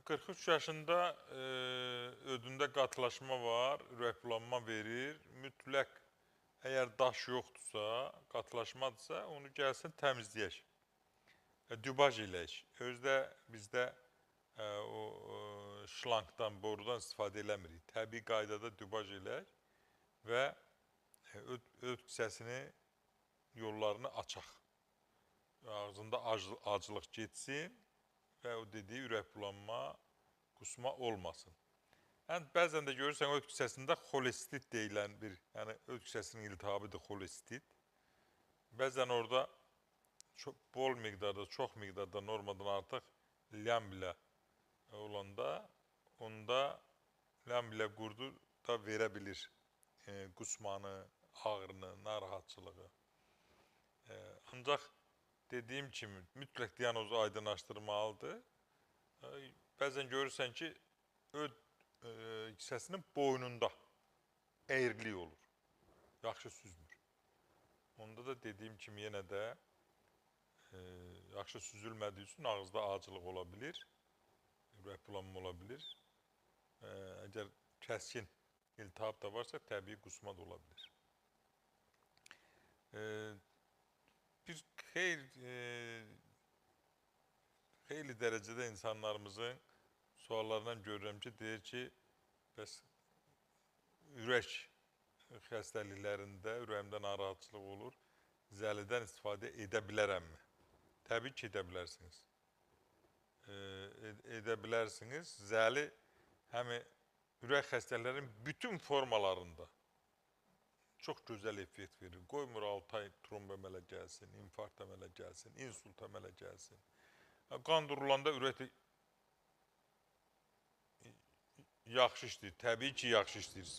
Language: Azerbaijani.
43 yaşında ödündə qatılaşma var, ürəkbulanma verir. Mütləq, əgər daş yoxdursa, qatılaşmadırsa, onu gəlsin təmizləyək. Dübaj eləyək. Özdə bizdə o şlankdan, borudan istifadə eləmirik. Təbii qaydada dübaj eləyək və öd kisəsini, yollarını açaq. Ağzında acılıq getsin və o dediyi ürəkbulanma, qusma olmasın. Bəzən də görürsən, öd kisəsində xolestit deyilən bir, yəni öd kisəsinin iltihabıdır xolestit. Bəzən orada bol miqdarda, çox miqdarda normadan artıq lyambilə olanda, onda lyambilə qurdu da verə bilir qusmanı, ağrını, narahatçılığı. Ancaq dediyim kimi, mütləq diaqnozu aydınlaşdırmalıdır. Bəzən görürsən ki, öd kisəsinin boynunda əyrilik olur, yaxşı süzmür. Onda da dediyim kimi yenə də yaxşı süzülmədiyi üçün ağızda acılıq ola bilir, ürəkbulanma ola bilir. Əgər kəskin iltihab da varsa, təbii qusma da ola bilir. Bir xeyli dərəcədə insanlarımızın suallarından görürəm ki, deyir ki, bəs ürək xəstəliklərində, ürəyimdə narahatçılıq olur, zəlidən istifadə edə bilərəmmi? Təbii ki, edə bilərsiniz. Edə bilərsiniz. Zəli həm ürək xəstəliklərinin bütün formalarında çox gözəl effekt verir. Qoymur 6 ay tromb əmələ gəlsin, infarkt əmələ gəlsin, insult əmələ gəlsin. Qan durulanda ürək yaxşı işləyir. Təbii ki, yaxşı işləyir.